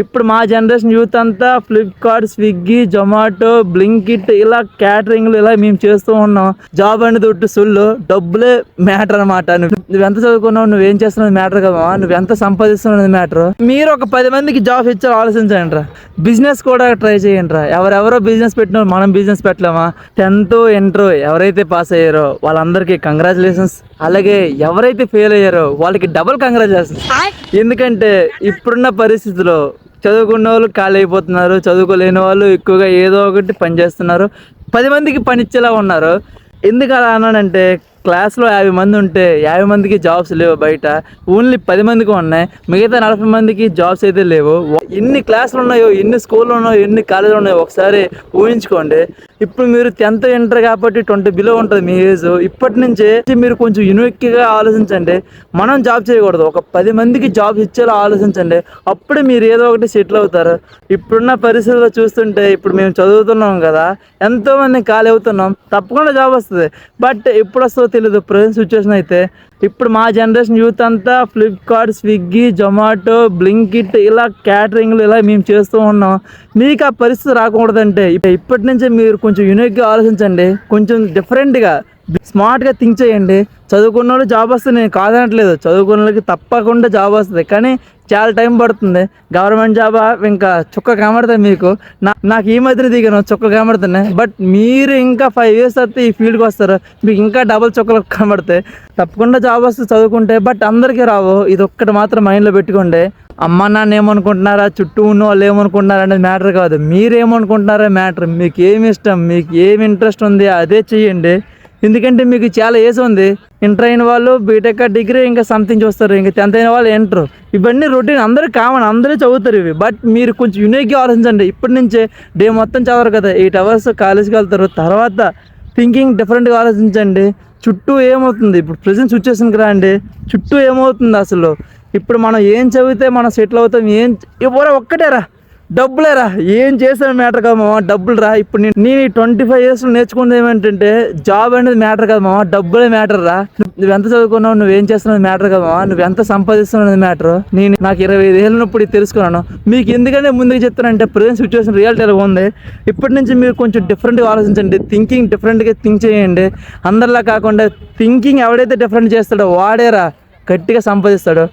ఇప్పుడు మా generation youth అంతా ఫ్లిప్కార్ట్, స్విగ్గీ, జొమాటో, బ్లింకిట్ ఇలా క్యాటరింగ్లు ఇలా మేము చేస్తూ ఉన్నాం. జాబ్ అనేది ఒట్టు సొల్లు, డబ్బులే మ్యాటర్ అనమాట. నువ్వెంత చదువుకున్నావు, నువ్వేం చేస్తున్నావు మ్యాటర్ కదా, నువ్వెంత సంపాదిస్తున్నావు మ్యాటర్. మీరు ఒక 10 మందికి జాబ్ ఇచ్చారు ఆలోచించండి రా. బిజినెస్ కూడా ట్రై చేయండి రా. ఎవరెవరో బిజినెస్ పెట్టిన మనం బిజినెస్ పెట్టలేమా? 10th ఇంటర్ ఎవరైతే పాస్ అయ్యారో వాళ్ళందరికీ కంగ్రాచులేషన్స్. అలాగే ఎవరైతే ఫెయిల్ అయ్యారో వాళ్ళకి డబుల్ కంగ్రాచులేషన్స్. ఎందుకంటే ఇప్పుడున్న పరిస్థితిలో చదువుకున్న వాళ్ళు ఖాళీ అయిపోతున్నారు, చదువుకోలేని వాళ్ళు ఎక్కువగా ఏదో ఒకటి పని చేస్తున్నారు, 10 మందికి పని ఇచ్చేలా ఉన్నారు. ఎందుకు అలా అన్నానంటే క్లాస్లో 50 మంది ఉంటే 50 మందికి జాబ్స్ లేవు, బయట ఓన్లీ 10 మందికి ఉన్నాయి. మిగతా 40 మందికి జాబ్స్ అయితే లేవు. ఎన్ని క్లాసులు ఉన్నాయో, ఎన్ని స్కూళ్ళు ఉన్నాయో, ఎన్ని కాలేజీలు ఉన్నాయో ఒకసారి ఊహించుకోండి. ఇప్పుడు మీరు 10th ఇంటర్ కాబట్టి 20 బిలో ఉంటుంది మీ ఏజ్. ఇప్పటి నుంచే మీరు కొంచెం యూనిక్గా ఆలోచించండి. మనం జాబ్ చేయకూడదు, ఒక 10 మందికి జాబ్స్ ఇచ్చేలా ఆలోచించండి. అప్పుడే మీరు ఏదో ఒకటి సెటిల్ అవుతారు. ఇప్పుడున్న పరిస్థితుల్లో చూస్తుంటే ఇప్పుడు మేము చదువుతున్నాం కదా, ఎంతోమంది ఖాళీ అవుతున్నాం, తప్పకుండా జాబ్ వస్తుంది. బట్ ఎప్పుడు వస్తుందో తెలియదు. ప్రజెంట్ సిచ్యువేషన్ అయితే ఇప్పుడు మా జనరేషన్ యూత్ అంతా ఫ్లిప్కార్ట్, స్విగ్గీ, జొమాటో, బ్లింకిట్ ఇలా క్యాటరింగ్లు ఇలా మేము చేస్తూ ఉన్నాం. మీకు ఆ పరిస్థితి రాకూడదంటే ఇప్పటి నుంచే మీరు కొంచెం యూనిక్గా ఆలోచించండి, కొంచెం డిఫరెంట్గా స్మార్ట్గా థింక్ చేయండి. చదువుకున్న వాళ్ళు జాబ్ వస్తుంది, నేను కాదనట్లేదు, చదువుకున్న వాళ్ళకి తప్పకుండా జాబ్ వస్తుంది, కానీ చాలా టైం పడుతుంది. గవర్నమెంట్ జాబ్ ఇంకా చుక్క కనబడుతుంది మీకు. నాకు ఈ మధ్యన దిగాను, చుక్క కనబడుతున్నాయి. బట్ మీరు ఇంకా 5 years తర్వాత ఈ ఫీల్డ్కి వస్తారు, మీకు ఇంకా డబల్ చుక్కలు కనబడతాయి. తప్పకుండా జాబ్ వస్తుంది చదువుకుంటే, బట్ అందరికీ రావు. ఇది ఒక్కటి మాత్రం మైండ్లో పెట్టుకోండి. అమ్మ నాన్న ఏమనుకుంటున్నారా, చుట్టూ ఉన్న వాళ్ళు ఏమనుకుంటున్నారా అనేది మ్యాటర్ కాదు, మీరేమనుకుంటున్నారా మ్యాటర్. మీకు ఏమి ఇష్టం, మీకు ఏమి ఇంట్రెస్ట్ ఉంది అదే చెయ్యండి. ఎందుకంటే మీకు చాలా ఏజ్ ఉంది. ఇంటర్ అయిన వాళ్ళు బీటెక్, డిగ్రీ, ఇంకా సంథింగ్ చూస్తారు, ఇంకా 10th అయిన వాళ్ళు ఇంటర్. ఇవన్నీ రొటీన్, అందరూ కామన్, అందరూ చదువుతారు ఇవి. బట్ మీరు కొంచెం యూనిక్గా ఆలోచించండి. ఇప్పటి నుంచే డే మొత్తం చదవరు కదా, 8 hours కాలేజీకి వెళ్తారు. తర్వాత థింకింగ్ డిఫరెంట్గా ఆలోచించండి. చుట్టూ ఏమవుతుంది, ఇప్పుడు ప్రజెంట్ సిచ్యువేషన్కి రండి, చుట్టూ ఏమవుతుంది అసలు. ఇప్పుడు మనం ఏం చదివితే మనం సెటిల్ అవుతాం, ఎవరో ఒక్కటేరా డబ్బులేరా. ఏం చేసాను మ్యాటర్ కదా మామ, డబ్బులు రా. ఇప్పుడు నేను 25 years నేర్చుకున్నది ఏమంటే జాబ్ అనేది మ్యాటర్ కదా మామ, డబ్బులే మ్యాటర్ రా. నువ్వెంత చదువుకున్నావు, నువ్వేం చేస్తున్నావు మ్యాటర్ కదా మామ, నువ్వెంత సంపాదిస్తున్నావు మ్యాటర్. నాకు 25 ఏళ్ళు ఇప్పుడు తెలుసుకున్నాను. మీకు ఎందుకంటే ముందుకు చెప్తానంటే ప్రజెంట్ సిచ్యువేషన్ రియాలిటీ ఎలా ఉంది. ఇప్పటి నుంచి మీరు కొంచెం డిఫరెంట్గా ఆలోచించండి, థింకింగ్ డిఫరెంట్గా థింక్ చేయండి. అందరిలా కాకుండా థింకింగ్ ఎవడైతే డిఫరెంట్ చేస్తాడో వాడేరా గట్టిగా సంపాదిస్తాడు.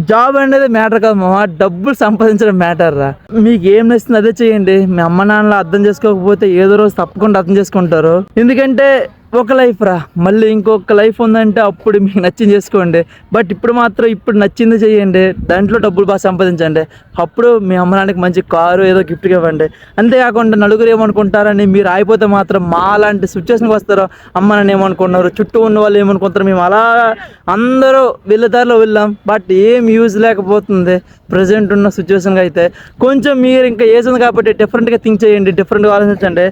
జాబ్ అనేది మ్యాటర్ కాదు మామ, డబ్బులు సంపాదించడం మ్యాటర్ రా. మీకు ఏం నచ్చింది అదే చేయండి. మీ అమ్మ నాన్నలు అర్థం చేసుకోకపోతే ఏదో రోజు తప్పకుండా అర్థం చేసుకుంటారు. ఎందుకంటే ఒక లైఫ్ రా, మళ్ళీ ఇంకొక లైఫ్ ఉందంటే అప్పుడు మీకు నచ్చింది చేసుకోండి. బట్ ఇప్పుడు మాత్రం ఇప్పుడు నచ్చింది చేయండి, దాంట్లో డబ్బులు బాగా సంపాదించండి. అప్పుడు మీ అమ్మ నాన్నకి మంచి కారు ఏదో గిఫ్ట్గా ఇవ్వండి. అంతేకాకుండా నలుగురు ఏమనుకుంటారని మీరు ఆగిపోతే మాత్రం మా అలాంటి సిచ్యువేషన్కి వస్తారో, అమ్మ నాన్న ఏమనుకున్నారు, చుట్టూ ఉన్న వాళ్ళు ఏమనుకుంటారు, మేము అలా అందరూ వెళ్ళేదారిలో వెళ్ళాం. బట్ ఏం యూజ్ లేకపోతుంది ప్రజెంట్ ఉన్న సిచ్యువేషన్గా అయితే. కొంచెం మీరు ఇంకా ఏజ్ ఉంది కాబట్టి డిఫరెంట్గా థింక్ చేయండి, డిఫరెంట్గా ఆలోచించండి.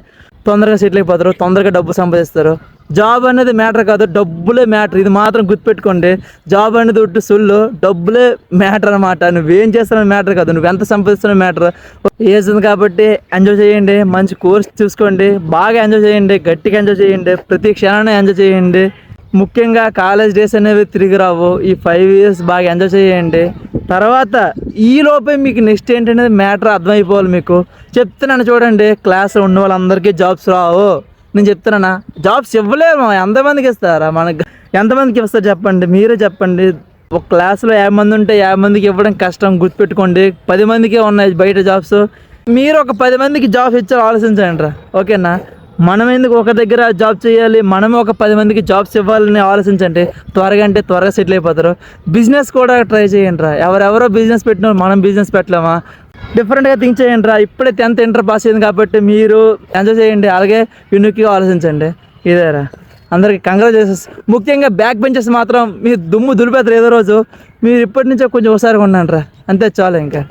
తొందరగా సెటిల్ అయిపోతారు, తొందరగా డబ్బు సంపాదిస్తారు. జాబ్ అనేది మ్యాటర్ కాదు, డబ్బులే మ్యాటర్. ఇది మాత్రం గుర్తుపెట్టుకోండి. జాబ్ అనేది ఒట్టు సొల్లు, డబ్బులే మ్యాటర్ అనమాట. నువ్వేం చేస్తావు మ్యాటర్ కాదు, నువ్వు ఎంత సంపాదిస్తున్నావు మ్యాటర్. ఏజ్ ఉంది కాబట్టి ఎంజాయ్ చేయండి, మంచి కోర్స్ చూసుకోండి, బాగా ఎంజాయ్ చేయండి, గట్టిగా ఎంజాయ్ చేయండి, ప్రతి క్షణాన్ని ఎంజాయ్ చేయండి. ముఖ్యంగా కాలేజ్ డేస్ అనేవి తిరిగి రావు. ఈ 5 years బాగా ఎంజాయ్ చేయండి. తర్వాత ఈ లోపే మీకు నెక్స్ట్ ఏంటనేది మ్యాటర్ అర్థమైపోవాలి. మీకు చెప్తున్నాను చూడండి, క్లాస్లో ఉన్న వాళ్ళందరికీ జాబ్స్ రావు. నేను చెప్తున్నానా, జాబ్స్ ఇవ్వలేము. ఎంతమందికి ఇస్తారా, మనకు ఎంతమందికి ఇస్తారు చెప్పండి, మీరే చెప్పండి. ఒక క్లాస్లో 50 మంది ఉంటే 50 మందికి ఇవ్వడం కష్టం, గుర్తుపెట్టుకోండి. 10 మందికే ఉన్నాయి బయట జాబ్స్. మీరు ఒక 10 మందికి జాబ్స్ ఇచ్చారు ఆలోచించండి రా, ఓకేనా. మనం ఎందుకు ఒక దగ్గర జాబ్ చేయాలి, మనం ఒక 10 మందికి జాబ్స్ ఇవ్వాలని ఆలోచించండి. త్వరగా అంటే త్వరగా సెటిల్ అయిపోతారు. బిజినెస్ కూడా ట్రై చేయండి రా. ఎవరెవరో బిజినెస్ పెట్టిన మనం బిజినెస్ పెట్టలేమా? డిఫరెంట్గా థింక్ చేయండి రా. ఇప్పుడే 10th ఇంటర్ పాస్ అయింది కాబట్టి మీరు ఎంజాయ్ చేయండి, అలాగే యూనిక్గా ఆలోచించండి. ఇదేరా, అందరికీ కంగ్రాచులేషన్స్. ముఖ్యంగా బ్యాక్ బెంచెస్ మాత్రం మీ దుమ్ము దులిపేస్తారు ఏదో రోజు. మీరు ఇప్పటి నుంచే కొంచెం ఒకసారి ఉన్నాను రా, అంతే చాలు ఇంకా.